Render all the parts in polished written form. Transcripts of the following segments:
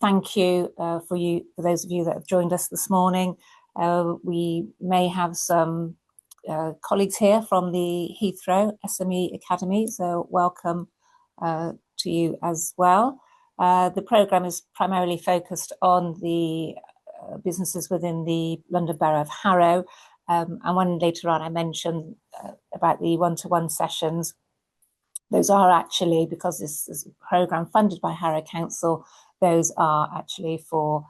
thank you for those of you that have joined us this morning. We may have some colleagues here from the Heathrow SME Academy, so welcome to you as well. The programme is primarily focused on the businesses within the London Borough of Harrow, and when later on I mentioned about the one-to-one sessions. Those are actually, because this is a programme funded by Harrow Council, those are actually for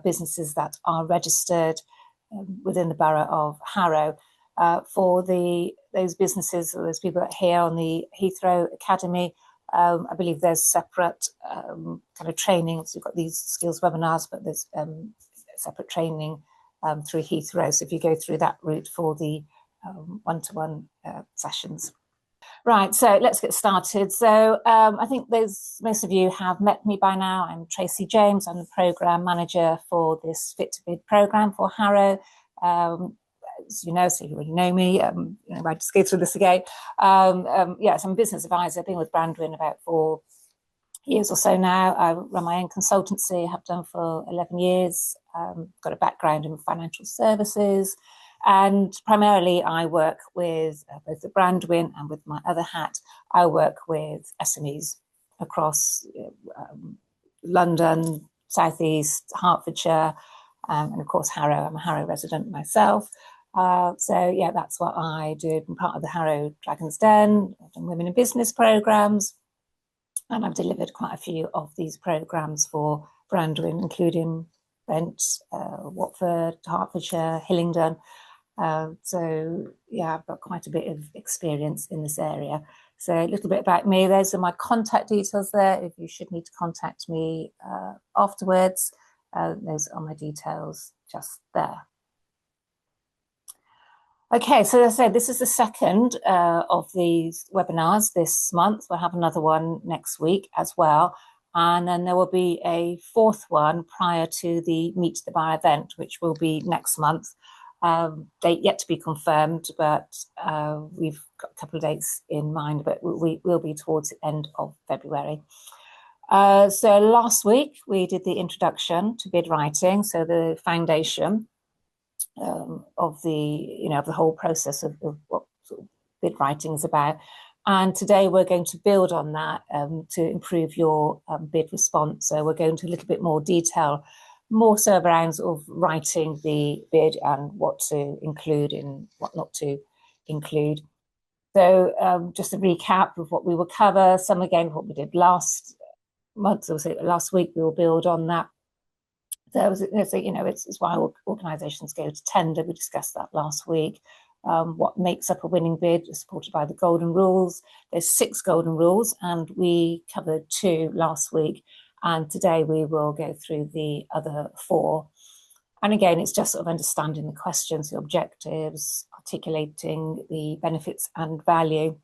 businesses that are registered within the Borough of Harrow. For those businesses, or those people that are here on the Heathrow Academy, I believe there's separate kind of training. So you've got these skills webinars, but there's separate training through Heathrow. So if you go through that route for the one-to-one sessions. Right, so let's get started. So I think most of you have met me by now. I'm Tracy James. I'm the programme manager for this Fit to Bid programme for Harrow. As you know, so you already know me. I just go through this again. Yes, I'm a business advisor. I've been with Brandwin about 4 years or so now. I run my own consultancy. I have done for 11 years. Got a background in financial services. And primarily, I work with both the Brandwin and with my other hat, I work with SMEs across London, South East, Hertfordshire, and of course Harrow. I'm a Harrow resident myself. So yeah, that's what I do. I'm part of the Harrow Dragon's Den. I've done women in business programmes, and I've delivered quite a few of these programmes for Brandwin, including Brent, Watford, Hertfordshire, Hillingdon. So yeah, I've got quite a bit of experience in this area. So a little bit about me. Those are my contact details there. If you should need to contact me afterwards, those are my details just there. Okay, so as I said, this is the second of these webinars this month. We'll have another one next week as well. And then there will be a fourth one prior to the Meet the Bar event, which will be next month. Date yet to be confirmed, but we've got a couple of dates in mind, but we will be towards the end of February. So last week we did the introduction to bid writing, so the foundation of the whole process of what sort of bid writing is about. And today we're going to build on that to improve your bid response. So we're going to a little bit more detail, more so around sort of writing the bid and what to include and what not to include. So just a recap of what we will cover, some again what we did last month, or last week. We will build on that. It's why organisations go to tender. We discussed that last week. What makes up a winning bid is supported by the golden rules. There's 6 golden rules, and we covered 2 last week. And today we will go through the other 4. And again, it's just sort of understanding the questions, the objectives, articulating the benefits and value,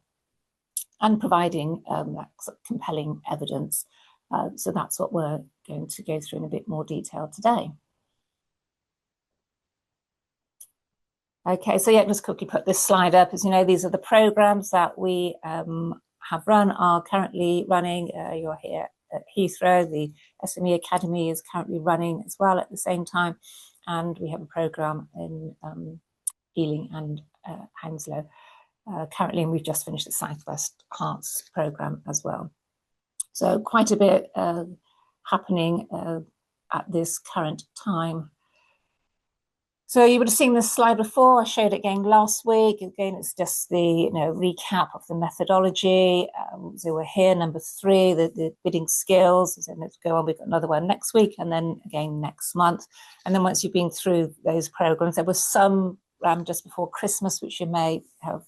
and providing that sort of compelling evidence. So that's what we're going to go through in a bit more detail today. Okay, so yeah, just quickly put this slide up. As you know, these are the programmes that we have run, are currently running. You're here at Heathrow. The SME Academy is currently running as well at the same time. And we have a programme in Ealing and Hounslow currently, and we've just finished the South West Hearts programme as well. So quite a bit happening at this current time. So you would have seen this slide before. I showed it again last week. Again, it's just the recap of the methodology. So we're here, number 3, the bidding skills. So let's go on. We've got another one next week, and then again next month. And then once you've been through those programs, there was some just before Christmas, which you may have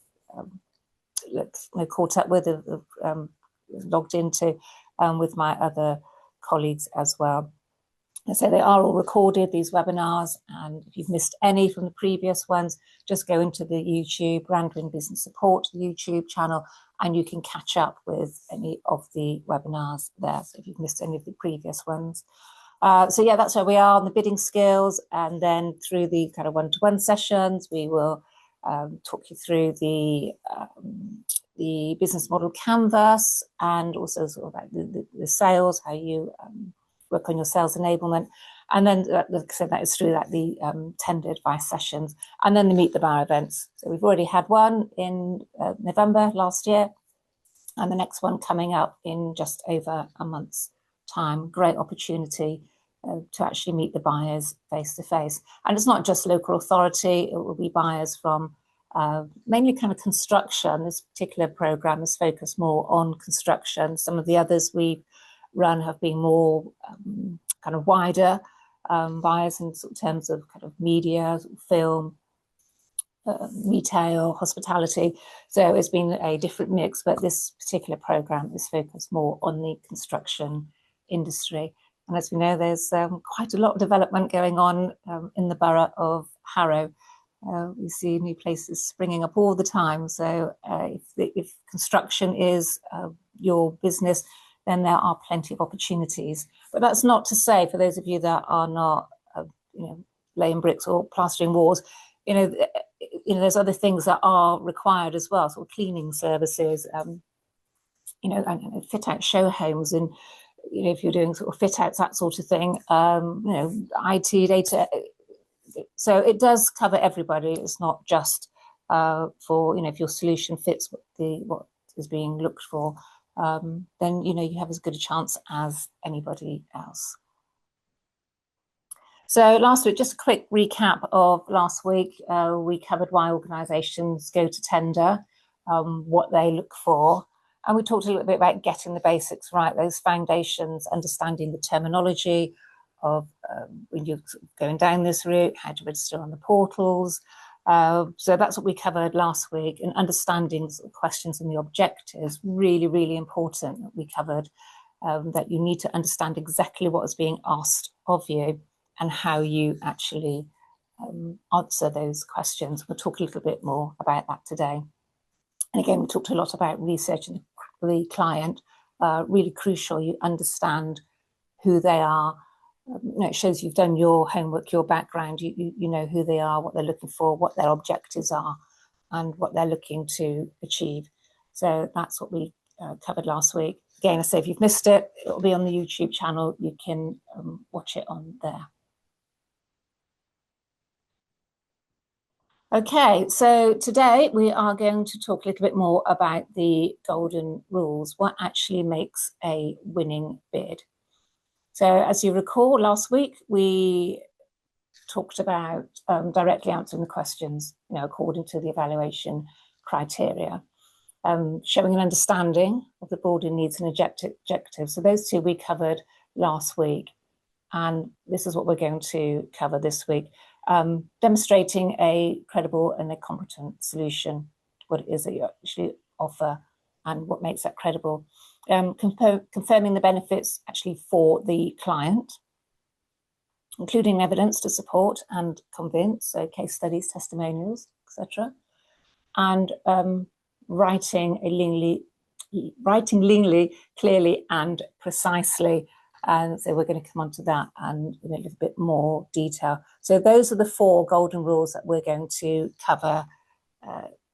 caught up with, logged into with my other colleagues as well. So they are all recorded, these webinars, and if you've missed any from the previous ones, just go into the YouTube, Brandwin Business Support, the YouTube channel, and you can catch up with any of the webinars there, so if you've missed any of the previous ones. So yeah, that's where we are on the bidding skills, and then through the kind of one-to-one sessions, we will talk you through the business model canvas, and also sort of about the sales, how you work on your sales enablement. And then, like I said, that is through the tender advice sessions, and then the Meet the Buyer events. So we've already had one in November last year, and the next one coming up in just over a month's time. Great opportunity to actually meet the buyers face to face. And it's not just local authority, it will be buyers from mainly kind of construction. This particular programme is focused more on construction. Some of the others we've run have been more kind of wider buyers in terms of kind of media, film, retail, hospitality. So it's been a different mix, but this particular programme is focused more on the construction industry. And as we know, there's quite a lot of development going on in the borough of Harrow. We see new places springing up all the time. So if construction is your business, then there are plenty of opportunities. But that's not to say, for those of you that are not, laying bricks or plastering walls, there's other things that are required as well. So cleaning services, and fit out show homes, and if you're doing sort of fit outs, that sort of thing. IT, data. So it does cover everybody. It's not just for if your solution fits what is being looked for. Then you have as good a chance as anybody else. So last week, just a quick recap of last week. We covered why organisations go to tender, what they look for, and we talked a little bit about getting the basics right, those foundations, understanding the terminology of when you're going down this route, how to register on the portals. So that's what we covered last week, and understanding the questions and the objectives, really, really important that we covered, that you need to understand exactly what is being asked of you and how you actually answer those questions. We'll talk a little bit more about that today. And again, we talked a lot about researching the client, really crucial you understand who they are. It shows you've done your homework, your background, you know who they are, what they're looking for, what their objectives are, and what they're looking to achieve. So that's what we covered last week. Again, I say if you've missed it, it'll be on the YouTube channel. You can watch it on there. Okay, so today we are going to talk a little bit more about the golden rules, what actually makes a winning bid. So as you recall, last week we talked about directly answering the questions, according to the evaluation criteria, showing an understanding of the boarding needs and objectives. So those two we covered last week, and this is what we're going to cover this week. Demonstrating a credible and a competent solution, what it is that you actually offer and what makes that credible. Confirming the benefits actually for the client, including evidence to support and convince, so case studies, testimonials, etc. And writing leanly, clearly and precisely. And so we're going to come on to that and in a little bit more detail. So those are the 4 golden rules that we're going to cover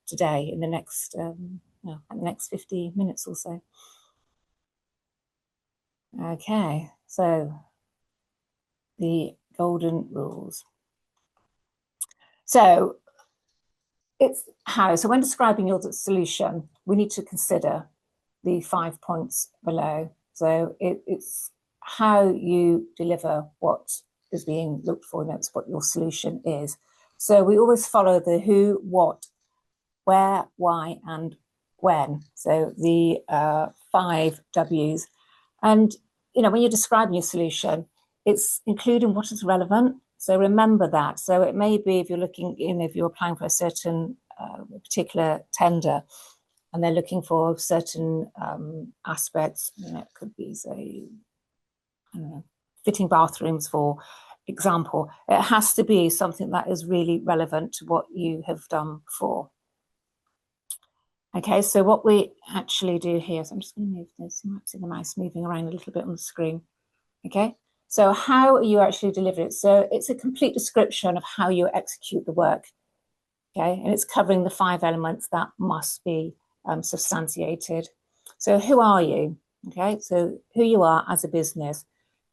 today in the next 50 minutes or so. Okay, so the golden rules. So it's how. So when describing your solution, we need to consider the 5 points below. So it's how you deliver what is being looked for, and that's what your solution is. So we always follow the who, what, where, why, and when. So the 5 W's. And, when you're describing your solution, it's including what is relevant. So remember that. So it may be if you're looking if you're applying for a certain particular tender, and they're looking for certain aspects, it could be, say, fitting bathrooms, for example. It has to be something that is really relevant to what you have done before. Okay, so what we actually do here, so I'm just going to move this, you might see the mouse moving around a little bit on the screen. Okay, so how you actually deliver it. So it's a complete description of how you execute the work. Okay, and it's covering the 5 elements that must be substantiated. So who are you? Okay, so who you are as a business.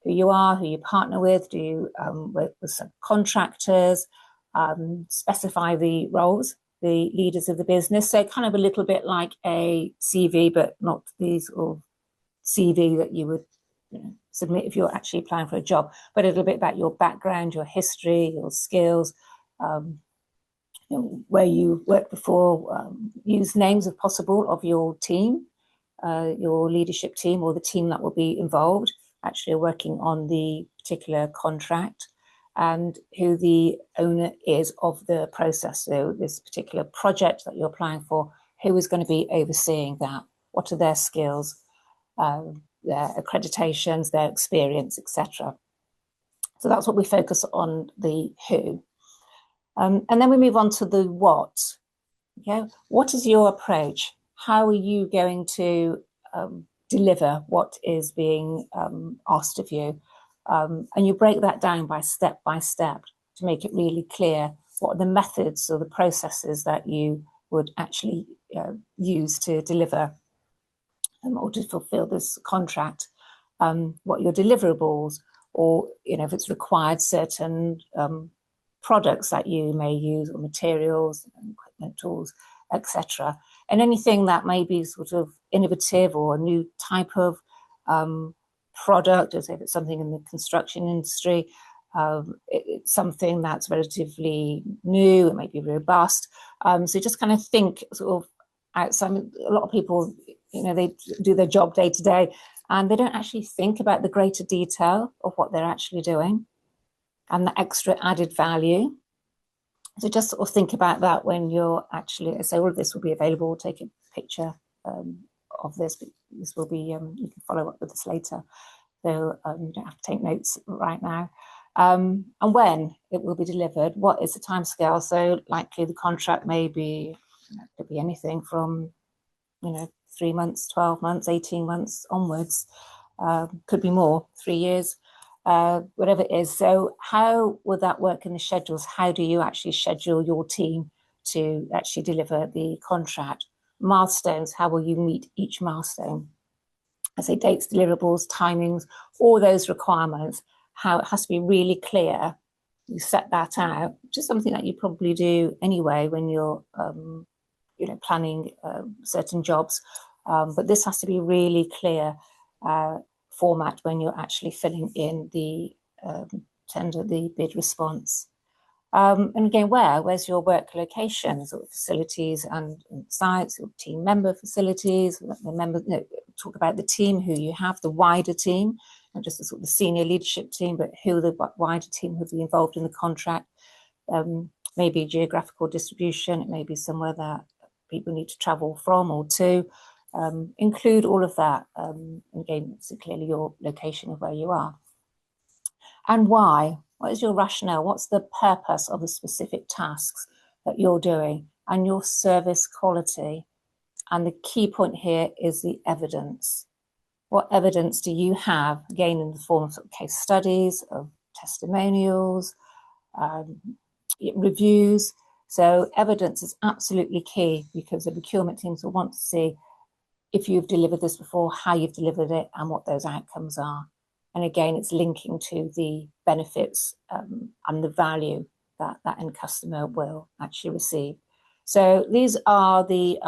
who you are, who you partner with, do you work with subcontractors, specify the roles, the leaders of the business. So kind of a little bit like a CV, but not the sort of CV that you would submit if you're actually applying for a job, but a little bit about your background, your history, your skills, where you worked before, use names if possible of your team, your leadership team, or the team that will be involved actually working on the particular contract, and who the owner is of the process. So this particular project that you're applying for, who is going to be overseeing that? What are their skills, their accreditations, their experience, etc. So that's what we focus on, the who. And then we move on to the what. Okay, what is your approach? How are you going to deliver what is being asked of you? And you break that down by step to make it really clear what are the methods or the processes that you would actually use to deliver or to fulfill this contract, what your deliverables, or if it's required, certain products that you may use, or materials, equipment, tools, etc. And anything that may be sort of innovative or a new type of product, as if it's something in the construction industry, it's something that's relatively new, it may be robust. So just kind of think sort of outside. A lot of people, they do their job day to day, and they don't actually think about the greater detail of what they're actually doing and the extra added value. So just sort of think about that when you're actually, say all of this will be available. Take a picture of this, but this will be, you can follow up with this later. So you don't have to take notes right now. And when it will be delivered, what is the timescale? So likely the contract may be, could be anything from, 3 months, 12 months, 18 months onwards, could be more, 3 years, whatever it is. So how would that work in the schedules? How do you actually schedule your team to actually deliver the contract? Milestones, how will you meet each milestone? I say dates, deliverables, timings, all those requirements, how it has to be really clear. You set that out, which is something that you probably do anyway when you're planning certain jobs. But this has to be really clear format when you're actually filling in the tender, the bid response. And again, where's your work locations or facilities and sites, or team member facilities, talk about the team, who you have, the wider team, not just the sort of senior leadership team, but who the wider team will be involved in the contract. Maybe geographical distribution, it may be somewhere that people need to travel from or to. Include all of that. Again, so clearly your location of where you are. And why? What is your rationale? What's the purpose of the specific tasks that you're doing, and your service quality? And the key point here is the evidence. What evidence do you have, again, in the form of case studies, of testimonials, reviews? So evidence is absolutely key, because the procurement teams will want to see if you've delivered this before, how you've delivered it, and what those outcomes are. And again, it's linking to the benefits and the value that that end customer will actually receive. So these are the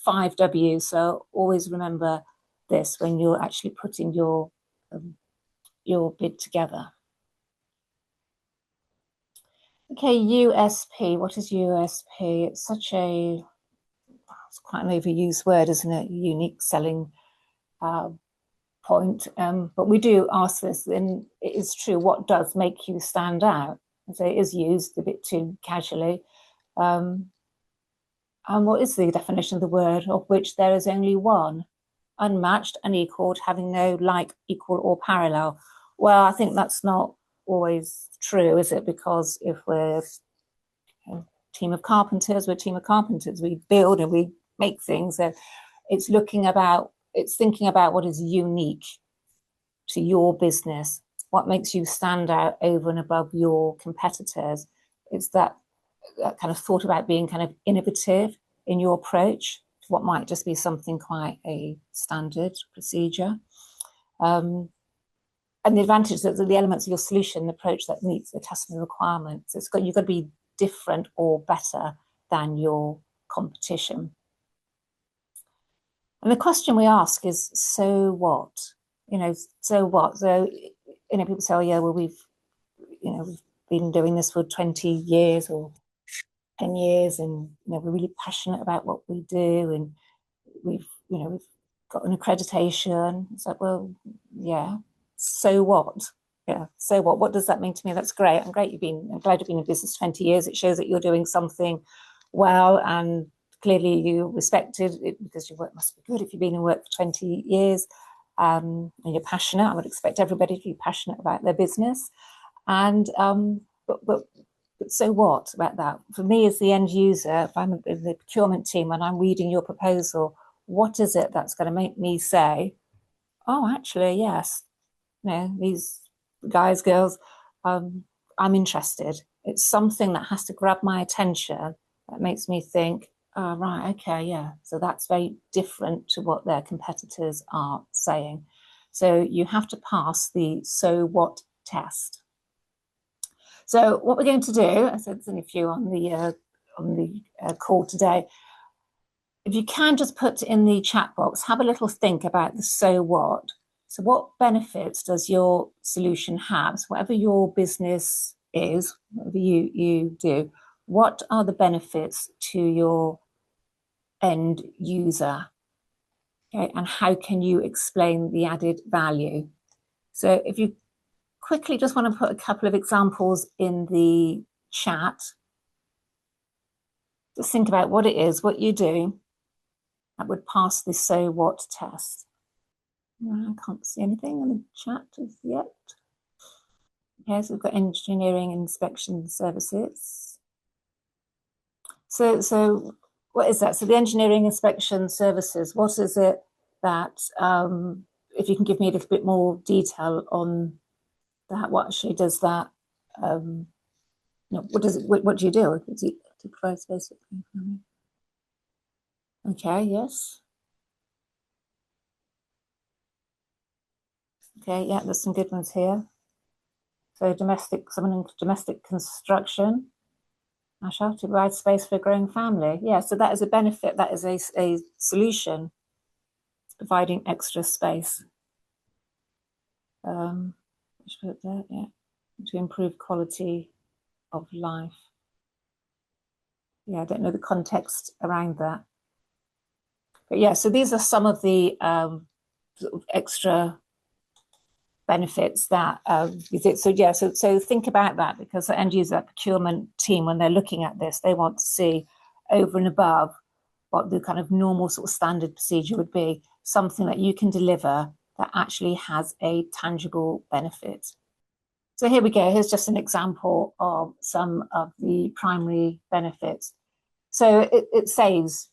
5 W's. So always remember this when you're actually putting your bid together. Okay, USP. What is USP? It's such a, it's quite an overused word, isn't it? Unique selling point. But we do ask this, and it is true, what does make you stand out? And so it is used a bit too casually. And what is the definition of the word, of which there is only one? Unmatched, unequaled, having no like, equal, or parallel. Well, I think that's not always true, is it? Because if we're a team of carpenters, we're a team of carpenters. We build and we make things. So it's thinking about what is unique to your business, what makes you stand out over and above your competitors. It's that kind of thought about being kind of innovative in your approach to what might just be something quite a standard procedure. and the advantage that the elements of your solution approach that meets the customer requirements. You've got to be different or better than your competition. And the question we ask is, so what? So what? So, people say, oh yeah, well, we've been doing this for 20 years or 10 years, and we're really passionate about what we do, and we've got an accreditation. It's like, well, yeah, so what? Yeah, so what? What does that mean to me? That's great. I'm glad you've been in business 20 years. It shows that you're doing something well, and clearly you respected it because your work must be good if you've been in work for 20 years, and you're passionate. I would expect everybody to be passionate about their business. And but so what about that? For me, as the end user, if I'm in the procurement team and I'm reading your proposal, what is it that's going to make me say, oh, actually, yes, these guys, girls, I'm interested. It's something that has to grab my attention, that makes me think, oh, right, okay, yeah. So that's very different to what their competitors are saying. So you have to pass the so what test. So what we're going to do, I said there's only a few on the call today. If you can just put in the chat box, have a little think about the so what. So what benefits does your solution have? So whatever your business is, whatever you do, what are the benefits to your end user? Okay, and how can you explain the added value? So if you quickly just want to put a couple of examples in the chat, just think about what it is, what you do, that would pass the so what test. I can't see anything in the chat as yet. Okay, so we've got engineering inspection services. So what is that? So the engineering inspection services, what is it that, if you can give me a little bit more detail on that, what actually does that, what does it, what do you do? To provide space. Okay, yes. Okay, yeah, there's some good ones here. So someone in domestic construction, Asha, to provide space for a growing family. Yeah, so that is a benefit. That is a solution, providing extra space. Put there, yeah, to improve quality of life. Yeah, I don't know the context around that, but yeah. So these are some of the sort of extra benefits that so think about that, because the end user procurement team, when they're looking at this, they want to see over and above what the kind of normal sort of standard procedure would be, something that you can deliver that actually has a tangible benefit. So here we go. Here's just an example of some of the primary benefits. So it saves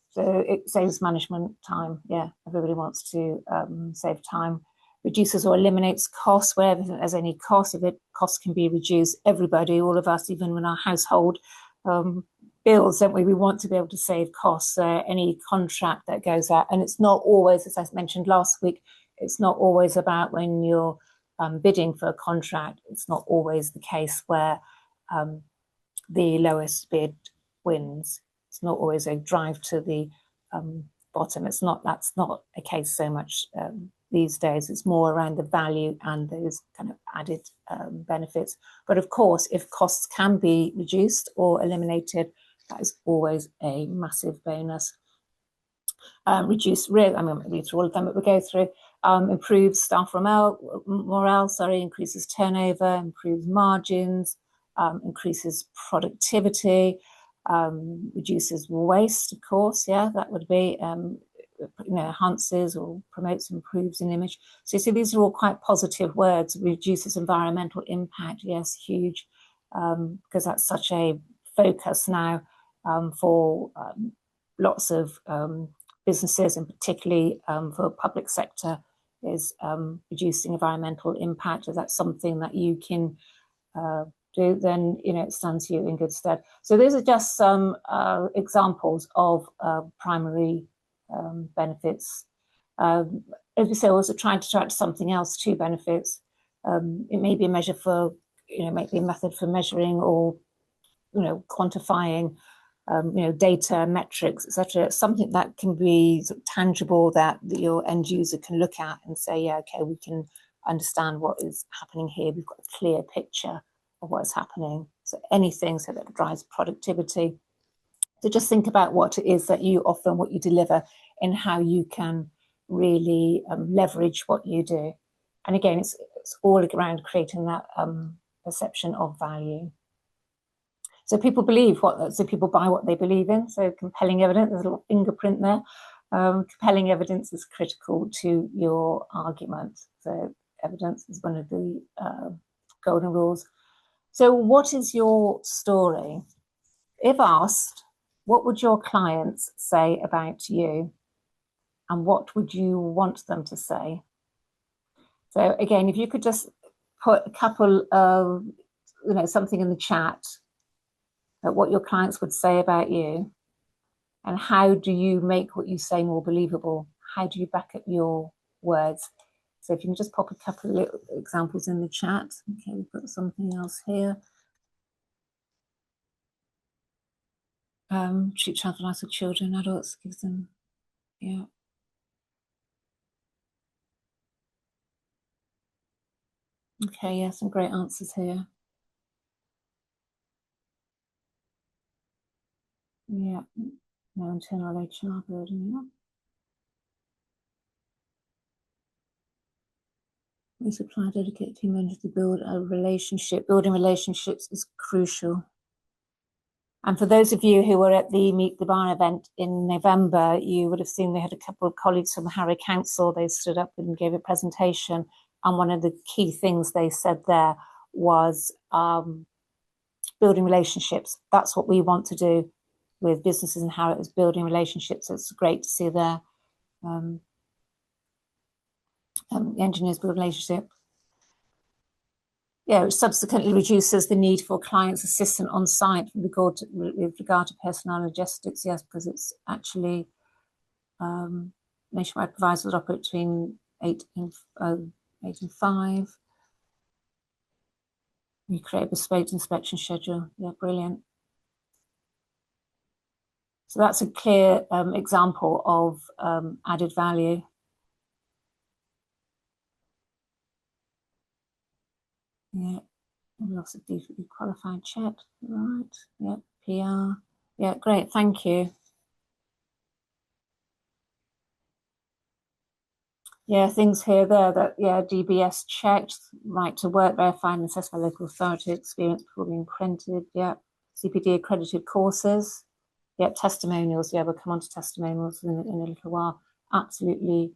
management time. Yeah, everybody wants to save time. Reduces or eliminates costs wherever there's any cost. If costs can be reduced, everybody, all of us, even in our household bills, don't we? We want to be able to save costs. Any contract that goes out, and it's not always, as I mentioned last week, it's not always about when you're bidding for a contract. It's not always the case where the lowest bid wins. It's not always a drive to the bottom. That's not a case so much these days. It's more around the value and those kind of added benefits. But of course, if costs can be reduced or eliminated, that is always a massive bonus. Reduce risk. I'm going to read through all of them, but we'll go through. Improves staff morale, increases turnover, improves margins, increases productivity, reduces waste, of course. Yeah, that would be enhances or promotes, improves an image. So these are all quite positive words. Reduces environmental impact, yes, huge, because that's such a focus now for lots of businesses, and particularly for public sector, is reducing environmental impact. If that's something that you can do, then it stands you in good stead. So these are just some examples of primary benefits. As we say, also trying to track something else, two benefits. It may be a measure for, might be a method for measuring or, quantifying, data, metrics, etc. Something that can be sort of tangible that your end user can look at and say, yeah, okay, we can understand what is happening here. We've got a clear picture of what is happening. So anything so that drives productivity. So just think about what it is that you offer and what you deliver and how you can really leverage what you do. And again, it's all around creating that perception of value. So people people buy what they believe in. So compelling evidence, there's a little fingerprint there. Compelling evidence is critical to your argument. So evidence is one of the golden rules. So what is your story? If asked, what would your clients say about you? And what would you want them to say? So again, if you could just put a couple of, something in the chat at what your clients would say about you, and how do you make what you say more believable? How do you back up your words? So if you can just pop a couple of little examples in the chat. Okay, we've got something else here. Treat child lives with children, adults, gives them, yeah. Okay, yeah, some great answers here. Yeah, no internal HR building, yeah. We supply dedicated team members to build a relationship. Building relationships is crucial. And for those of you who were at the Meet the Bar event in November, you would have seen we had a couple of colleagues from the Harrow Council. They stood up and gave a presentation. And one of the key things they said there was building relationships. That's what we want to do with businesses in Harrow, is building relationships. So it's great to see there. The engineers build relationship. Yeah, which subsequently reduces the need for client's assistant on site with regard to personnel logistics. Yes, because it's actually nationwide providers would operate between 8 and 5. You create a bespoke inspection schedule. Yeah, brilliant. So that's a clear example of added value. Yeah, we also deeply qualified check, right? Yeah, PR. Yeah, great, thank you. Yeah, things here there that, yeah, DBS checked, right to work, verified and assessed by local authority, experience before being printed, yeah. CPD accredited courses, yeah, testimonials, yeah, we'll come on to testimonials in a little while. Absolutely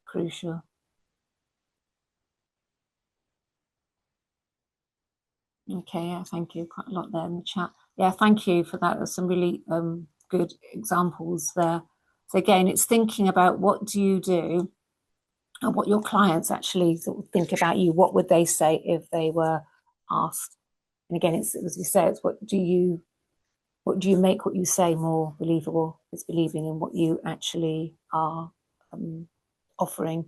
crucial. Okay, yeah, thank you. Quite a lot there in the chat. Yeah, thank you for that. There's some really good examples there. So again, it's thinking about what do you do and what your clients actually sort of think about you. What would they say if they were asked? And again, it's, as you say, it's what do you make what you say more believable? It's believing in what you actually are offering.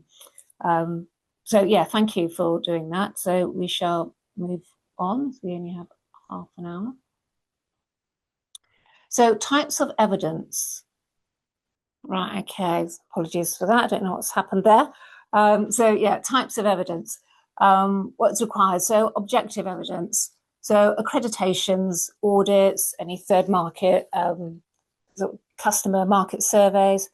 So yeah, thank you for doing that. So we shall move on. So we only have half an hour. So types of evidence. Right, okay, apologies for that. I don't know what's happened there. So yeah, types of evidence. What's required? So objective evidence. So accreditations, audits, any third market, customer market surveys,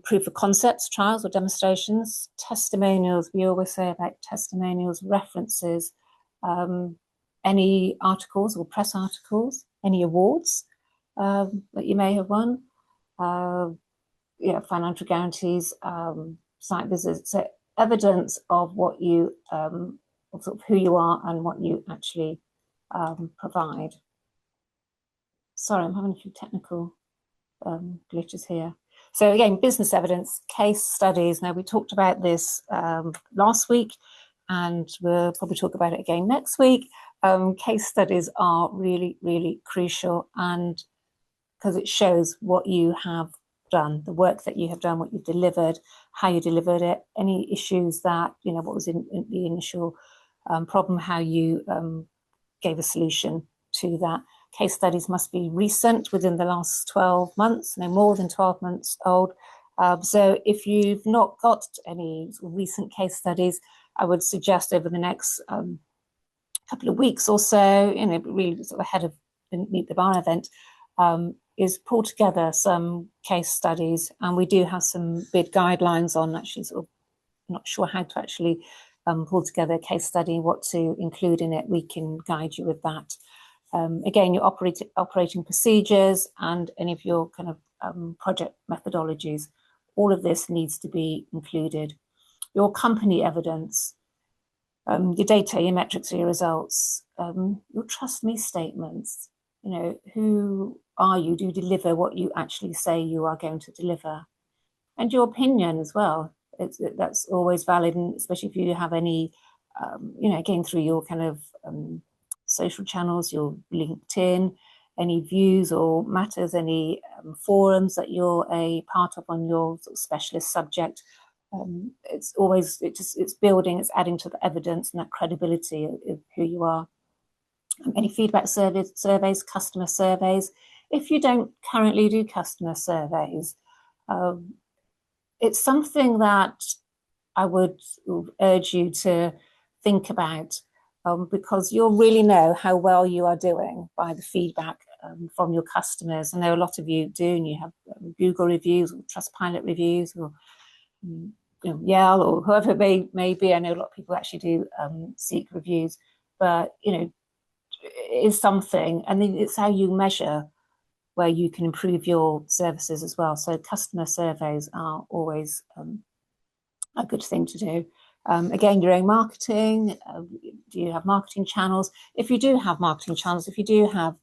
proof of concepts, trials or demonstrations, testimonials. We always say about testimonials, references, any articles or press articles, any awards that you may have won, financial guarantees, site visits. So evidence of what you, of sort of who you are and what you actually provide. Sorry, I'm having a few technical glitches here. So again, business evidence, case studies. Now we talked about this last week, and we'll probably talk about it again next week. Case studies are really, really crucial, and because it shows what you have done, the work that you have done, what you've delivered, how you delivered it, any issues that, what was in the initial problem, how you gave a solution to that. Case studies must be recent, within the last 12 months, no more than 12 months old. So if you've not got any recent case studies, I would suggest over the next couple of weeks or so, really sort of ahead of the Meet the Bar event, is pull together some case studies. And we do have some bid guidelines on actually sort of, not sure how to actually pull together a case study, what to include in it. We can guide you with that. Again, your operating procedures and any of your kind of project methodologies, all of this needs to be included. Your company evidence, your data, your metrics, your results, your trust me statements, who are you? Do you deliver what you actually say you are going to deliver? And your opinion as well. That's always valid, and especially if you have any, again, through your kind of social channels, your LinkedIn, any views or matters, any forums that you're a part of on your sort of specialist subject. It's always, it's building, it's adding to the evidence and that credibility of who you are. Any feedback surveys, customer surveys. If you don't currently do customer surveys, it's something that I would urge you to think about, because you'll really know how well you are doing by the feedback from your customers. I know a lot of you do, and you have Google reviews or Trustpilot reviews, or Yale, or whoever it may be. I know a lot of people actually do seek reviews, but it is something, and then it's how you measure where you can improve your services as well. So customer surveys are always a good thing to do. Again, your own marketing. Do you have marketing channels? If you do have marketing channels, if you do have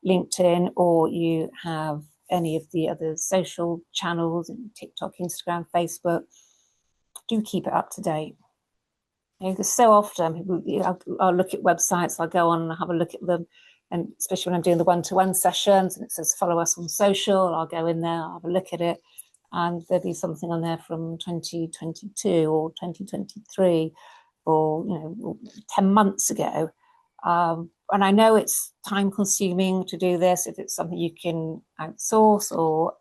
LinkedIn, or you have any of the other social channels, TikTok, Instagram, Facebook, do keep it up to date. Because so often I'll look at websites, I'll go on and have a look at them, and especially when I'm doing the one-to-one sessions and it says follow us on social, I'll go in there, I'll have a look at it, and there'll be something on there from 2022 or 2023 or 10 months ago. And I know it's time consuming to do this. If it's something you can outsource, or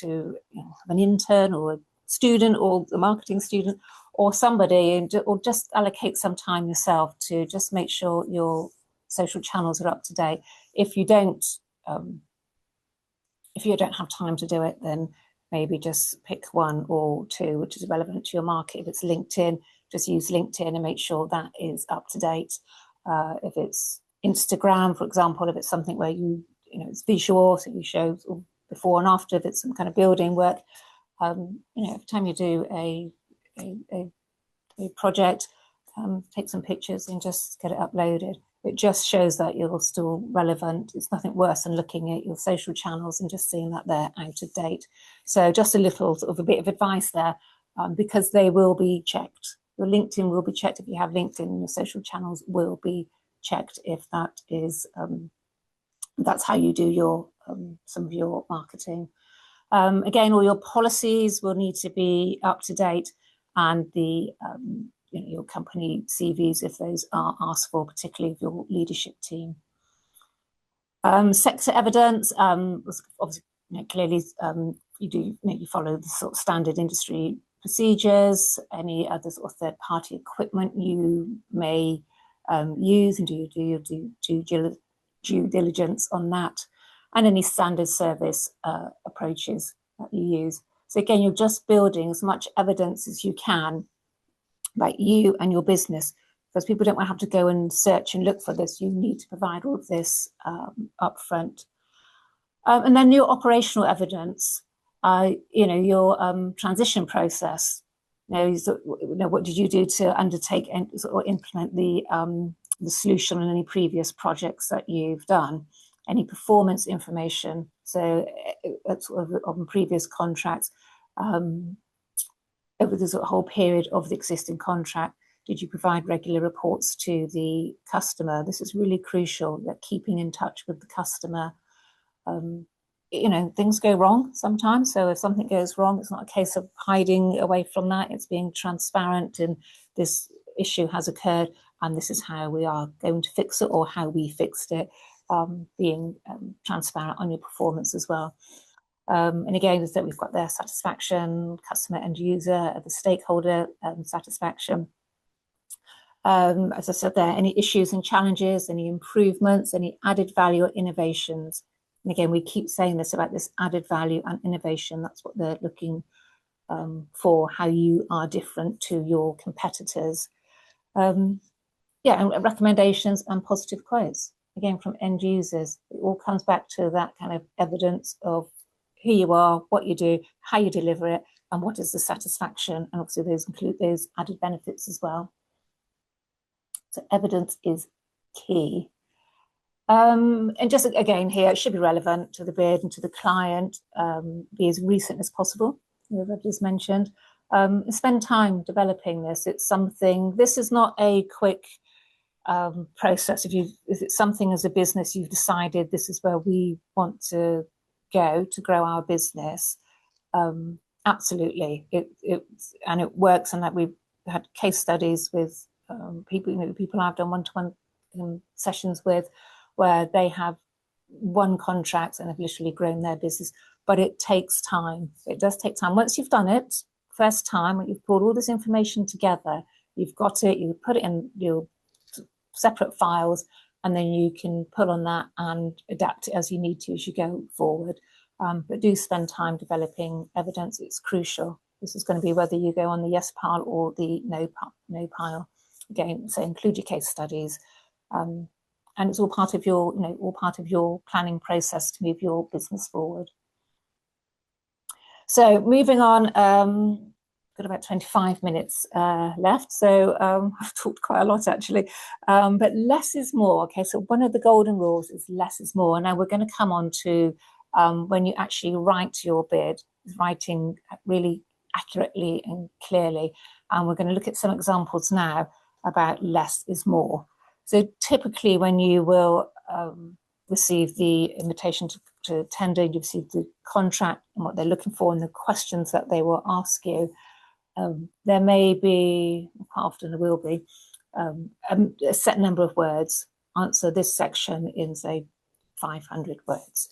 to have an intern or a student or a marketing student or somebody, or just allocate some time yourself to just make sure your social channels are up to date. If you don't have time to do it, then maybe just pick one or two which is relevant to your market. If it's LinkedIn, just use LinkedIn and make sure that is up to date. If it's Instagram, for example, if it's something where it's visual, so you show before and after, if it's some kind of building work, every time you do a project, take some pictures and just get it uploaded. It just shows that you're still relevant. It's nothing worse than looking at your social channels and just seeing that they're out of date. So just a little sort of a bit of advice there, because they will be checked. Your LinkedIn will be checked if you have LinkedIn. Your social channels will be checked if that is that's how you do your some of your marketing. Again, all your policies will need to be up to date, and the your company CVs, if those are asked for, particularly of your leadership team. Sector evidence, obviously, clearly you follow the sort of standard industry procedures. Any other sort of third-party equipment you may use, and do your due diligence on that, and any standard service approaches that you use. So again, you're just building as much evidence as you can about you and your business, because people don't want to have to go and search and look for this. You need to provide all of this upfront. And then your operational evidence, your transition process. What did you do to undertake or implement the solution on any previous projects that you've done? Any performance information, so on previous contracts, over the whole period of the existing contract, did you provide regular reports to the customer? This is really crucial, that keeping in touch with the customer. things go wrong sometimes. So if something goes wrong, it's not a case of hiding away from that. It's being transparent, and this issue has occurred, and this is how we are going to fix it, or how we fixed it. Being transparent on your performance as well. And again, is that we've got their satisfaction, customer and user, the stakeholder satisfaction. As I said there, any issues and challenges, any improvements, any added value or innovations. And again, we keep saying this about this added value and innovation. That's what they're looking for, how you are different to your competitors. And recommendations and positive quotes, again, from end users. It all comes back to that kind of evidence of who you are, what you do, how you deliver it, and what is the satisfaction. And obviously those include those added benefits as well. So evidence is key. And just again here, it should be relevant to the bid and to the client, be as recent as possible, as I've just mentioned. Spend time developing this. This is not a quick process. If it's something as a business you've decided this is where we want to go to grow our business, absolutely, it works. And that we've had case studies with people I've done one-to-one sessions with, where they have won contracts and have literally grown their business. But it takes time. It does take time. Once you've done it first time, when you've brought all this information together, you've got it, you put it in your separate files, and then you can pull on that and adapt it as you need to as you go forward. But do spend time developing evidence. It's crucial. This is going to be whether you go on the yes pile or the no pile. Again, so include your case studies, and it's all part of your planning process to move your business forward. So moving on, got about 25 minutes left, so I've talked quite a lot actually, but less is more. Okay, so one of the golden rules is less is more. Now we're going to come on to when you actually write your bid, writing really accurately and clearly, and we're going to look at some examples now about less is more. So typically when you will receive the invitation to tender, you receive the contract and what they're looking for and the questions that they will ask you, there may be, quite often there will be, a set number of words. Answer this section in, say, 500 words.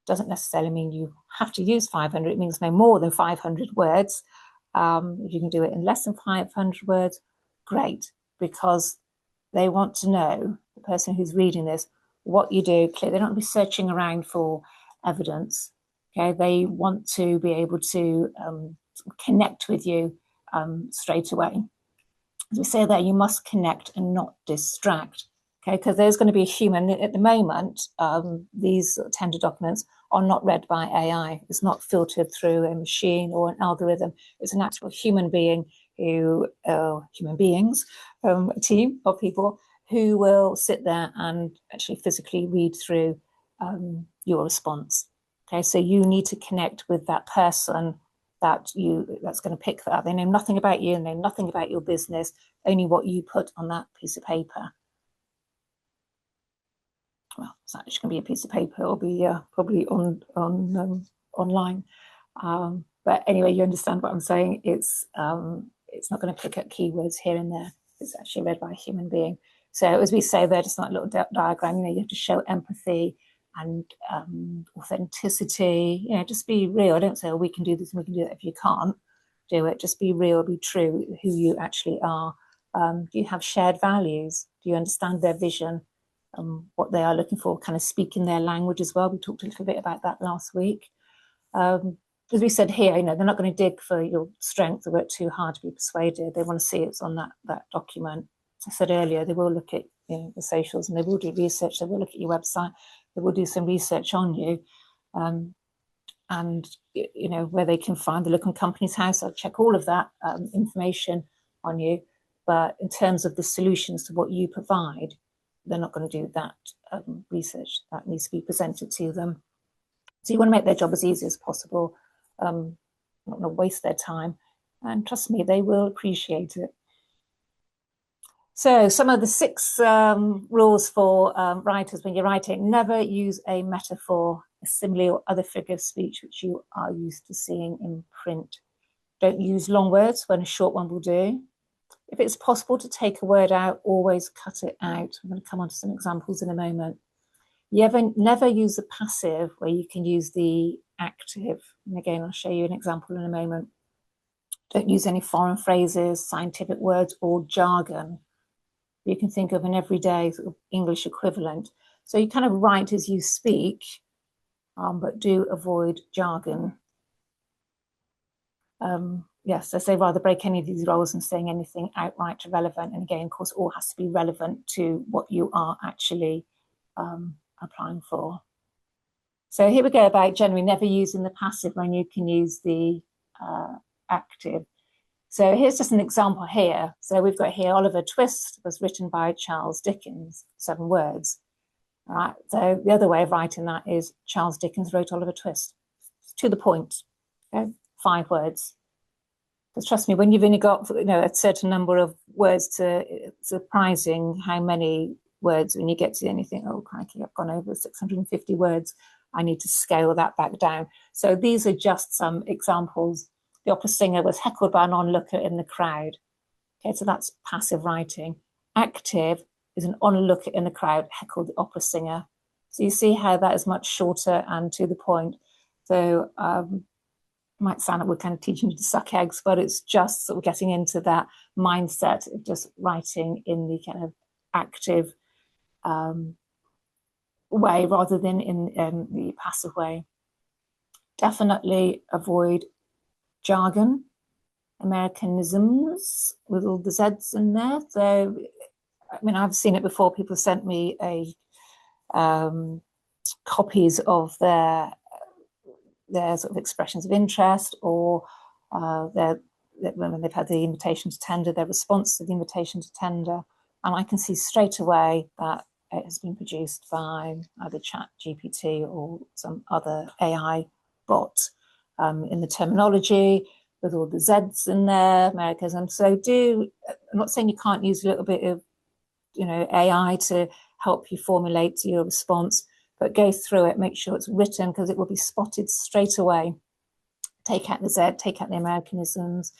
Doesn't necessarily mean you have to use 500. It means no more than 500 words. If you can do it in less than 500 words, great, because they want to know, the person who's reading this, what you do. They don't want to be searching around for evidence. Okay, they want to be able to connect with you straight away. As we say there, you must connect and not distract. Okay, because there's going to be a human at the moment. These tender documents are not read by AI. It's not filtered through a machine or an algorithm. It's an actual human being a team of people who will sit there and actually physically read through your response. Okay, so you need to connect with that person that's going to pick that up. They know nothing about you and know nothing about your business, only what you put on that piece of paper. Well, it's not actually going to be a piece of paper. It'll be probably online. But anyway, you understand what I'm saying. It's not going to pick up keywords here and there. It's actually read by a human being. So as we say there, just like a little diagram, you have to show empathy and authenticity. Just be real. I don't say, oh, we can do this and we can do that. If you can't do it, just be real, be true, who you actually are. Do you have shared values? Do you understand their vision? What they are looking for, kind of speaking their language as well. We talked a little bit about that last week. As we said here, they're not going to dig for your strength or work too hard to be persuaded. They want to see it's on that document. As I said earlier, they will look at the socials and they will do research. They will look at your website. They will do some research on you, and where they can find the look on Companies House. I'll check all of that information on you. But in terms of the solutions to what you provide, they're not going to do that research. That needs to be presented to them. So you want to make their job as easy as possible, not going to waste their time. And trust me, they will appreciate it. So some of the 6 rules for writers when you're writing: never use a metaphor a simile or other figure of speech which you are used to seeing in print. Don't use long words when a short one will do. If it's possible to take a word out, always cut it out. I'm going to come on to some examples in a moment. Never use the passive where you can use the active. And again, I'll show you an example in a moment. Don't use any foreign phrases, scientific words, or jargon you can think of an everyday sort of English equivalent. So you kind of write as you speak, but do avoid jargon. Yes, I say rather break any of these roles than saying anything outright irrelevant. And again, of course, all has to be relevant to what you are actually applying for. So here we go about generally never using the passive when you can use the active. So here's just an example here. So we've got here, Oliver Twist was written by Charles Dickens, 7 words. All right, so the other way of writing that is Charles Dickens wrote Oliver Twist. To the point, okay? 5 words. Because trust me, when you've only got a certain number of words, it's surprising how many words when you get to anything, oh crikey, I've gone over 650 words. I need to scale that back down. So these are just some examples. The opera singer was heckled by an onlooker in the crowd. Okay, so that's passive writing. Active is an onlooker in the crowd heckled the opera singer. So you see how that is much shorter and to the point. So it might sound like we're kind of teaching you to suck eggs, but it's just sort of getting into that mindset of just writing in the kind of active way rather than in the passive way. Definitely avoid jargon, Americanisms with all the Z's in there. So, I mean, I've seen it before. People sent me copies of their sort of expressions of interest or when they've had the invitation to tender, their response to the invitation to tender. And I can see straight away that it has been produced by either ChatGPT or some other AI bot in the terminology with all the Z's in there, Americanism. So I'm not saying you can't use a little bit of, AI to help you formulate your response, but go through it, make sure it's written because it will be spotted straight away. Take out the Z, take out the Americanisms,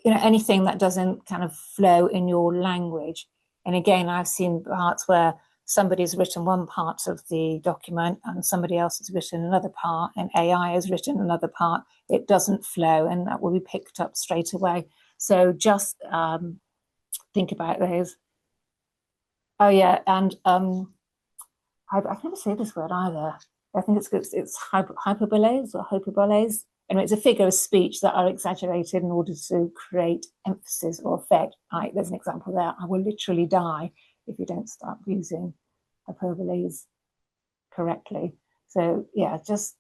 anything that doesn't kind of flow in your language. And again, I've seen parts where somebody's written one part of the document and somebody else has written another part and AI has written another part. It doesn't flow and that will be picked up straight away. So just think about those. Oh yeah, and I can never say this word either. I think it's hyperboles or hyperboles. Anyway, it's a figure of speech that are exaggerated in order to create emphasis or effect. There's an example there. I will literally die if you don't start using hyperboles correctly. So yeah, just,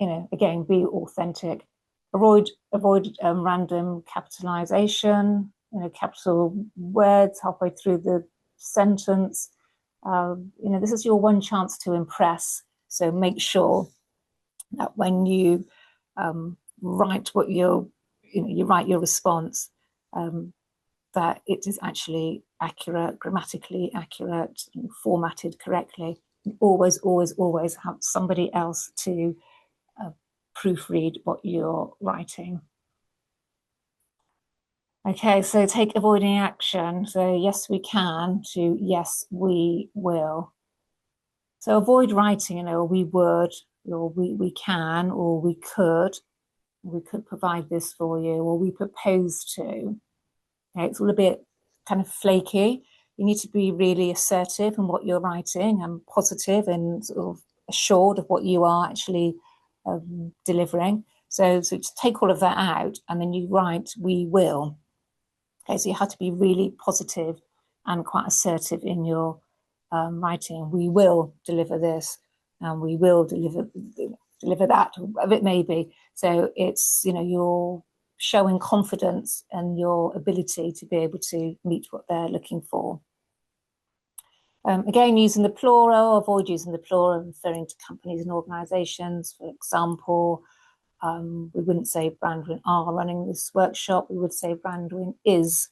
again, be authentic. Avoid random capitalization, capital words halfway through the sentence. This is your one chance to impress. So make sure that when you write what you write your response, that it is actually accurate, grammatically accurate, formatted correctly. Always, always, always have somebody else to proofread what you're writing. Okay, so take avoiding action. So yes, we can to yes, we will. So avoid writing, we would, or we can, or we could provide this for you, or we propose to. Okay, it's all a bit kind of flaky. You need to be really assertive in what you're writing and positive and sort of assured of what you are actually delivering. So to take all of that out and then you write, we will. Okay, so you have to be really positive and quite assertive in your writing. We will deliver this and we will deliver that, whatever it may be. So it's, you're showing confidence and your ability to be able to meet what they're looking for. Again, using the plural, avoid using the plural, referring to companies and organizations. For example, we wouldn't say Brandwin are running this workshop. We would say Brandwin is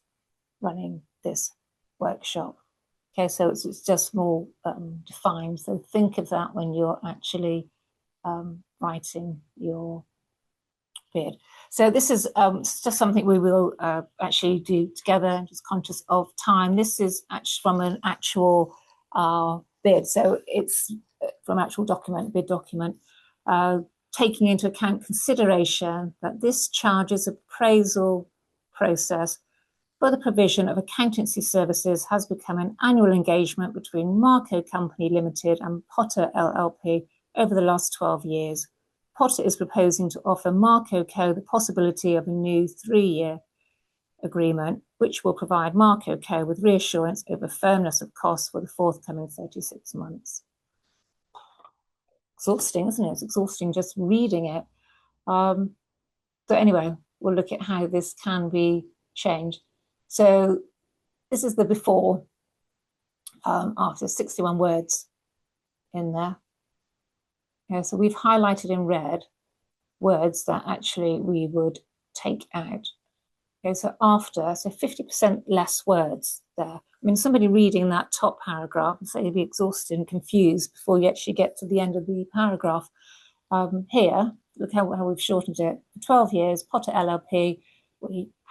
running this workshop. Okay, so it's just more defined. So think of that when you're actually writing your bid. So this is just something we will actually do together, just conscious of time. This is actually from an actual bid. So it's from actual document, bid document, taking into account consideration that this charges appraisal process for the provision of accountancy services has become an annual engagement between Marco Company Limited and Potter LLP over the last 12 years. Potter is proposing to offer Marco Co the possibility of a new 3-year agreement, which will provide Marco Co with reassurance over firmness of costs for the forthcoming 36 months. Exhausting, isn't it? It's exhausting just reading it. So anyway, we'll look at how this can be changed. So this is the before, after 61 words in there. Okay, so we've highlighted in red words that actually we would take out. Okay, so after, so 50% less words there. I mean, somebody reading that top paragraph and say you'd be exhausted and confused before you actually get to the end of the paragraph. Here, look how we've shortened it. For 12 years, Potter LLP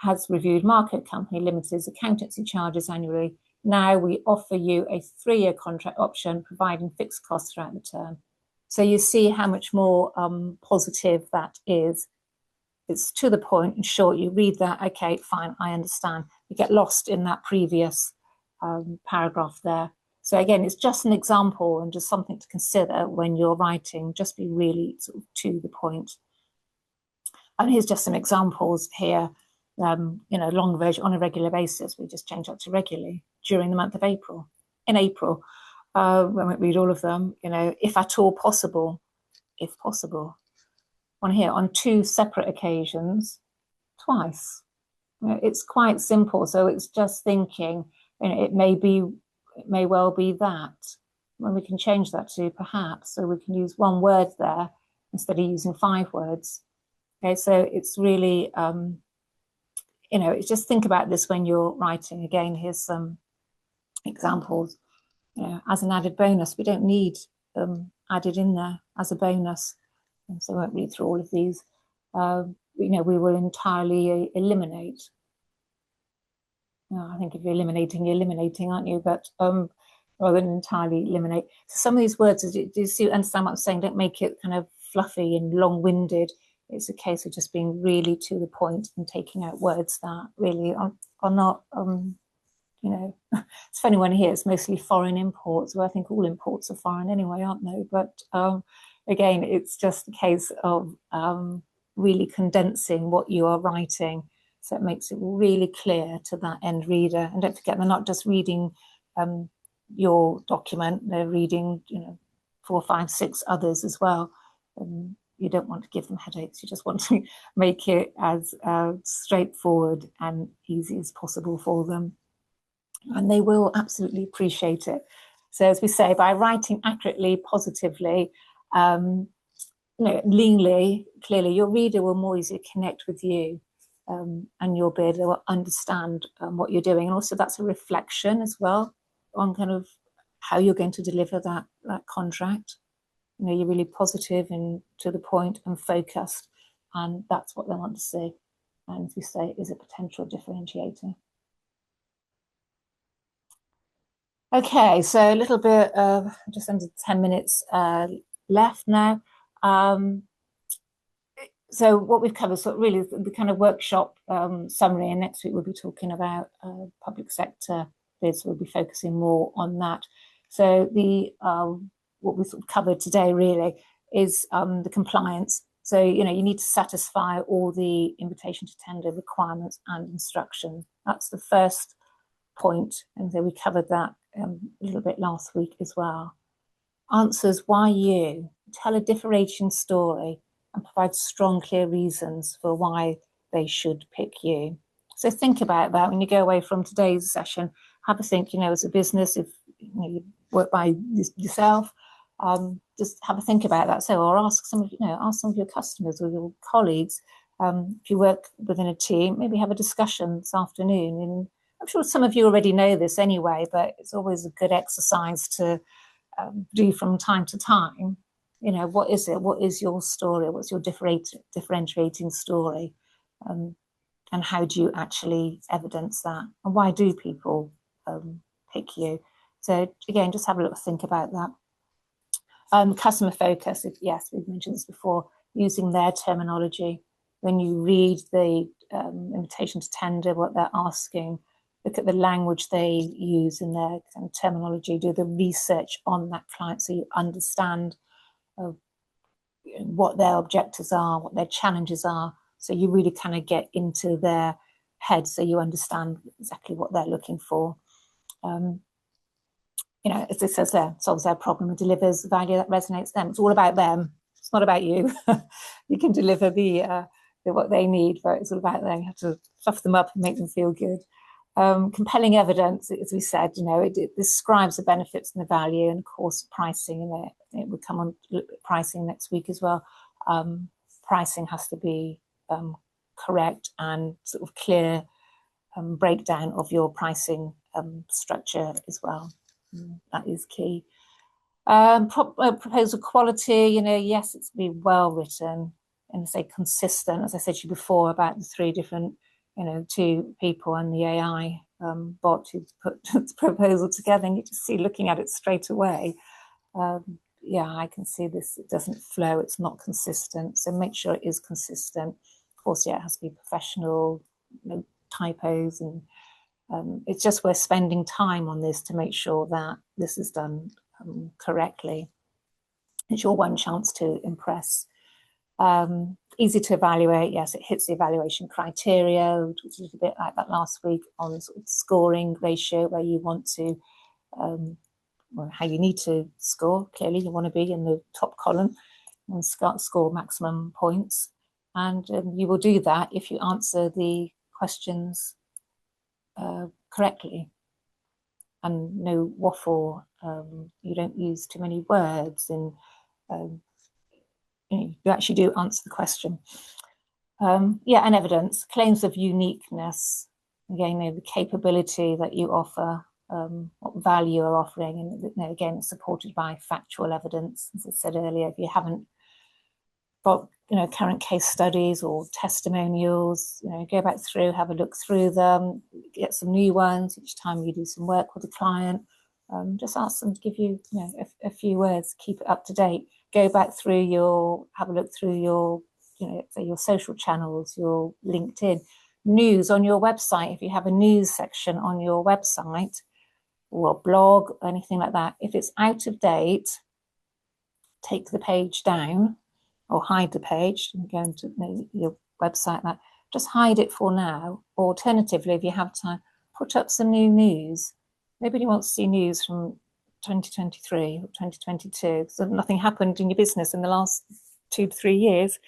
has reviewed Marco Company Limited's accountancy charges annually. Now we offer you a 3-year contract option, providing fixed costs throughout the term. So you see how much more positive that is. It's to the point and short. You read that, okay, fine, I understand. You get lost in that previous paragraph there. So again, it's just an example and just something to consider when you're writing. Just be really sort of to the point. And here's just some examples here. Long version on a regular basis. We just change that to regularly during the month of April. In April, I won't read all of them. If at all possible, if possible. On here, on 2 separate occasions, twice. It's quite simple. So it's just thinking. It may well be that. When we can change that to perhaps, so we can use 1 word there instead of using 5 words. Okay, so it's really, it's just think about this when you're writing. Again, here's some examples. As an added bonus, we don't need added in there as a bonus. And so I won't read through all of these. We will entirely eliminate. I think if you're eliminating, aren't you? But rather than entirely eliminate. So some of these words, do you understand what I'm saying? Don't make it kind of fluffy and long-winded. It's a case of just being really to the point and taking out words that really are not, it's funny when here it's mostly foreign imports. Well, I think all imports are foreign anyway, aren't they? But again, it's just a case of really condensing what you are writing, so it makes it really clear to that end reader. And don't forget, they're not just reading your document; they're reading, 4, 5, 6 others as well. You don't want to give them headaches. You just want to make it as straightforward and easy as possible for them. And they will absolutely appreciate it. So as we say, by writing accurately, positively, leanly, clearly, your reader will more easily connect with you and your bid. They will understand what you're doing. And also that's a reflection as well on kind of how you're going to deliver that contract. You're really positive and to the point and focused, and that's what they want to see. And as we say, is a potential differentiator. Okay, so a little bit of just under 10 minutes left now. So what we've covered, so really the kind of workshop summary, and next week we'll be talking about public sector bids. We'll be focusing more on that. So the what we sort of covered today really is the compliance. So, you need to satisfy all the invitation to tender requirements and instructions. That's the first point. And so we covered that a little bit last week as well. Answers why you, tell a differentiating story and provide strong, clear reasons for why they should pick you. So think about that when you go away from today's session. Have a think, as a business, if you work by yourself, just have a think about that. So, or ask some of your customers or your colleagues. If you work within a team, maybe have a discussion this afternoon and I'm sure some of you already know this anyway, but it's always a good exercise to do from time to time. You know, what is it? What is your story? What's your differentiating story? And how do you actually evidence that? And why do people pick you? So again, just have a little think about that. Customer focus, yes, we've mentioned this before, using their terminology. When you read the invitation to tender, what they're asking, look at the language they use in their kind of terminology, do the research on that client so you understand what their objectives are, what their challenges are. So you really kind of get into their head so you understand exactly what they're looking for. You know, as it says there, solves their problem and delivers the value that resonates them. It's all about them. It's not about you. You can deliver what they need, but it's all about them. You have to fluff them up and make them feel good. Compelling evidence, as we said, you know, it describes the benefits and the value, and of course pricing, and it will come on pricing next week as well. Pricing has to be correct and sort of clear breakdown of your pricing structure as well. That is key. Proposal quality, you know, yes, it's to be well written and say consistent, as I said to you before about the 3 different, you know, 2 people and the AI bot who put the proposal together, and you just see looking at it straight away. Yeah, I can see this, it doesn't flow, it's not consistent. So make sure it is consistent. Of course, yeah, it has to be professional, no typos, and it's just worth spending time on this to make sure that this is done correctly. It's your one chance to impress. Easy to evaluate, yes, it hits the evaluation criteria. We talked a little bit like that last week on sort of scoring ratio, where you want to, well, how you need to score. Clearly, you want to be in the top column and score maximum points. And you will do that if you answer the questions correctly and no waffle. You don't use too many words, and you actually do answer the question. Yeah, and evidence, claims of uniqueness, again, you know, the capability that you offer, what value you're offering, and you know, again, it's supported by factual evidence. As I said earlier, if you haven't got, you know, current case studies or testimonials, you know, go back through, have a look through them, get some new ones each time you do some work with a client. Just ask them to give you, you know, a few words, keep it up to date. Go back through have a look through your, you know, say your social channels, your LinkedIn, news on your website. If you have a news section on your website or a blog or anything like that, if it's out of date, take the page down or hide the page and go into your website. That just hide it for now. Or alternatively, if you have time, put up some new news. Nobody wants to see news from 2023 or 2022. So nothing happened in your business in the last 2 to 3 years.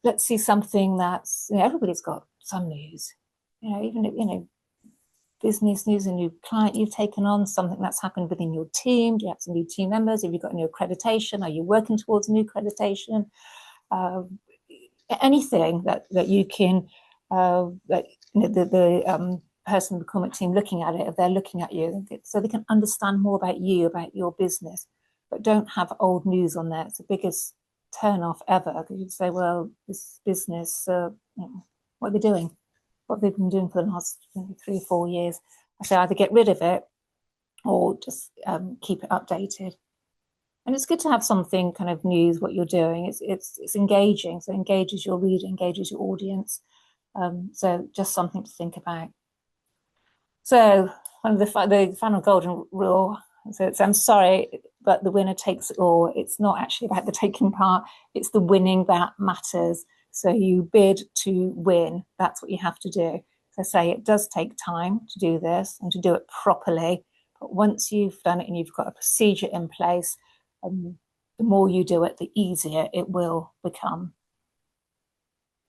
Let's see something that's, you know, everybody's got some news. You know, even if, you know, business news, a new client you've taken on, something that's happened within your team. Do you have some new team members? Have you got a new accreditation? Are you working towards a new accreditation? Anything that you can, that, you know, the person in the procurement team looking at it, if they're looking at you, so they can understand more about you, about your business, but don't have old news on there. It's the biggest turn off ever, because you'd say, well, this business, you know, what are they doing? What they've been doing for the last 3 or 4 years. I say either get rid of it or just keep it updated. And it's good to have something kind of news, what you're doing. It's engaging, so it engages your reader, engages your audience. So just something to think about. So one of the final golden rule, so it's, I'm sorry, but the winner takes it all. It's not actually about the taking part, it's the winning that matters. So you bid to win. That's what you have to do. As I say, it does take time to do this and to do it properly. But once you've done it and you've got a procedure in place, the more you do it, the easier it will become.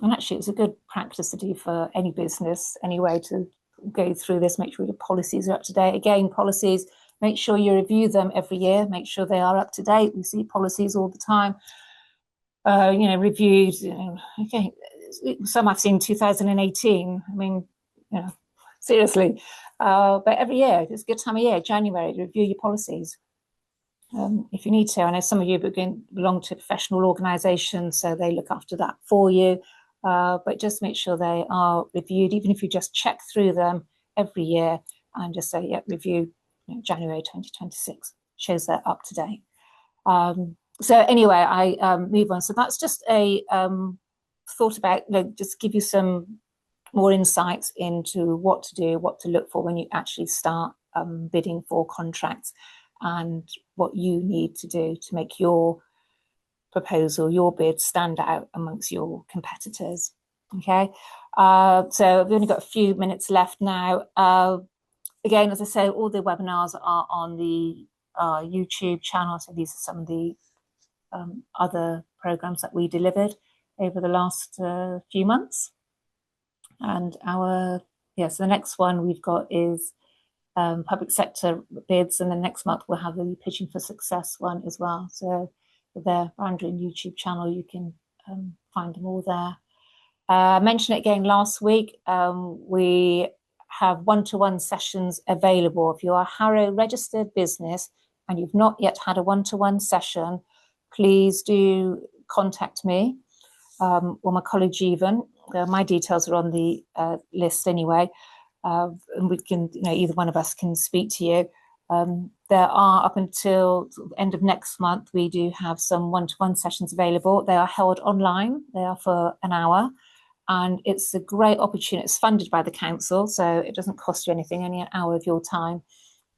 And actually, it's a good practice to do for any business anyway, to go through this, make sure your policies are up to date. Again, policies, make sure you review them every year, make sure they are up to date. We see policies all the time. You know, reviewed, you know, okay, some I've seen 2018. I mean, you know, seriously. But every year, it's a good time of year, January, to review your policies. If you need to. I know some of you belong to professional organisations, so they look after that for you. But just make sure they are reviewed, even if you just check through them every year and just say, yeah, review January 2026, shows they're up to date. So anyway, I move on. So that's just a thought about, just give you some more insights into what to do, what to look for when you actually start bidding for contracts, and what you need to do to make your proposal, your bid, stand out amongst your competitors. Okay, so we've only got a few minutes left now. Again, as I say, all the webinars are on the YouTube channel. So these are some of the other programs that we delivered over the last few months. And so the next one we've got is public sector bids, and the next month we'll have the Pitching for Success one as well. So the Brandon YouTube channel, you can find them all there. I mentioned it again last week. We have one-to-one sessions available. If you are a Harrow registered business and you've not yet had a one-to-one session, please do contact me or my colleague Jeevan. My details are on the list anyway, and we can, either one of us can speak to you. There are, up until the end of next month, we do have some one-to-one sessions available. They are held online. They are for an hour, and it's a great opportunity. It's funded by the council, so it doesn't cost you anything, only an hour of your time.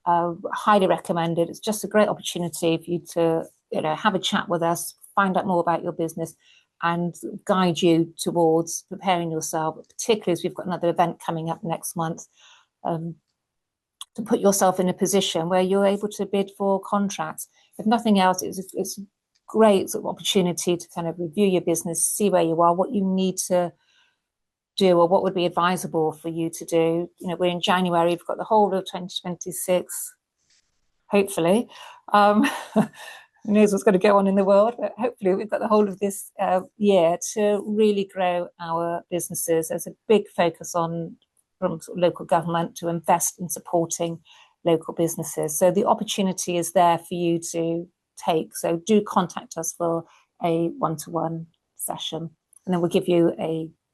Highly recommended. It's just a great opportunity for you to have a chat with us, find out more about your business, and guide you towards preparing yourself, particularly as we've got another event coming up next month, to put yourself in a position where you're able to bid for contracts. If nothing else, it's a great sort of opportunity to kind of review your business, see where you are, what you need to do, or what would be advisable for you to do. We're in January, we've got the whole of 2026, hopefully. Who knows what's going to go on in the world, but hopefully we've got the whole of this year to really grow our businesses. There's a big focus from local government to invest in supporting local businesses. So the opportunity is there for you to take. So do contact us for a one-to-one session. And then we'll give you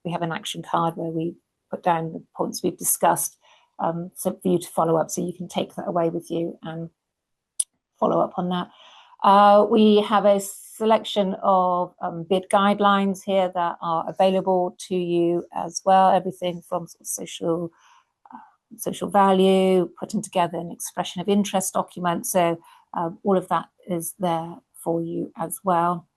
we have an action card where we put down the points we've discussed, so for you to follow up, so you can take that away with you and follow up on that. We have a selection of bid guidelines here that are available to you as well. Everything from social value, putting together an expression of interest document. So all of that is there for you as well.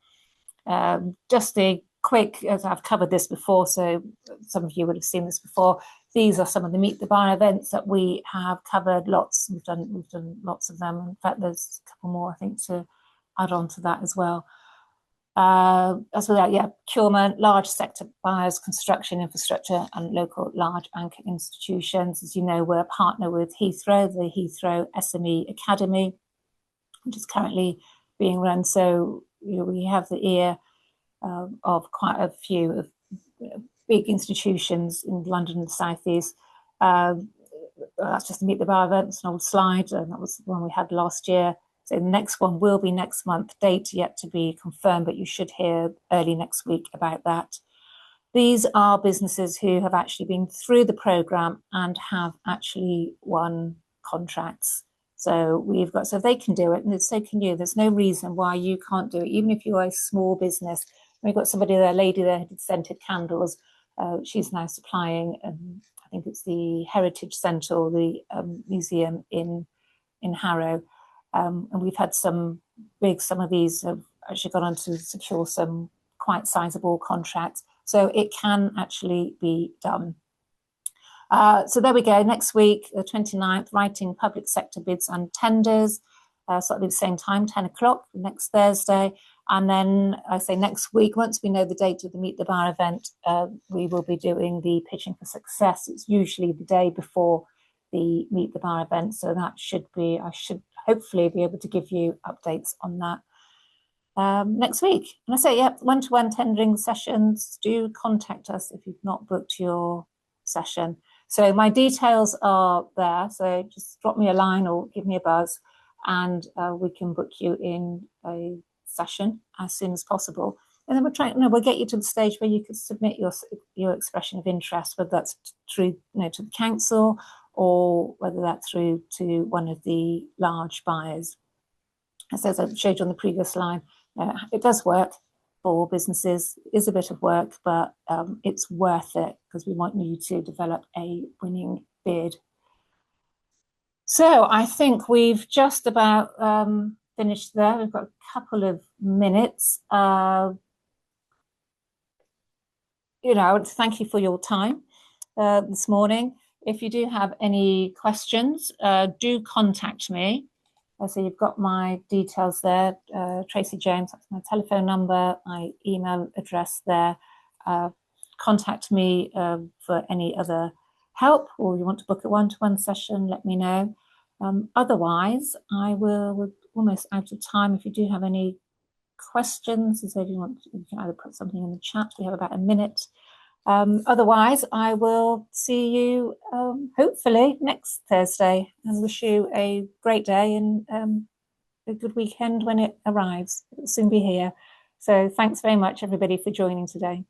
Just a quick, as I've covered this before, so some of you would have seen this before. These are some of the Meet the Bar events that we have covered. Lots. We've done lots of them. In fact, there's a couple more, I think, to add on to that as well. As well, procurement, large sector buyers, construction, infrastructure, and local large anchor institutions. As you know, we're a partner with Heathrow, the Heathrow SME Academy, which is currently being run. So we have the ear of quite a few of big institutions in London and the South East. That's just to Meet the Bar event. It's an old slide, and that was the one we had last year. So the next one will be next month, date yet to be confirmed, but you should hear early next week about that. These are businesses who have actually been through the programme and have actually won contracts. So if they can do it, and so can you. There's no reason why you can't do it, even if you're a small business. We've got somebody there, a lady there who did scented candles. She's now supplying, I think it's the Heritage Centre or the museum in Harrow. And we've had some of these have actually gone on to secure some quite sizable contracts. So it can actually be done. So there we go. Next week, the 29th, writing public sector bids and tenders. Slightly the same time, 10 o'clock next Thursday. And then I say next week, once we know the date of the Meet the Bar event, we will be doing the Pitching for Success. It's usually the day before the Meet the Bar event. So that I should hopefully be able to give you updates on that next week. And I say, one-to-one tendering sessions. Do contact us if you've not booked your session. So my details are there. So just drop me a line or give me a buzz, and we can book you in a session as soon as possible. And then we'll get you to the stage where you can submit your expression of interest, whether that's through, to the council, or whether that's through to one of the large buyers. As I showed you on the previous slide, it does work for businesses. It is a bit of work, but it's worth it because we want you to develop a winning bid. So I think we've just about finished there. We've got a couple of minutes. Thank you for your time this morning. If you do have any questions, do contact me. So you've got my details there, Tracy James, that's my telephone number, my email address there. Contact me for any other help, or you want to book a one-to-one session, let me know. Otherwise, we're almost out of time. If you do have any questions, so if you can either put something in the chat. We have about a minute. Otherwise, I will see you hopefully next Thursday, and wish you a great day and a good weekend when it arrives. It'll soon be here. So thanks very much, everybody, for joining today.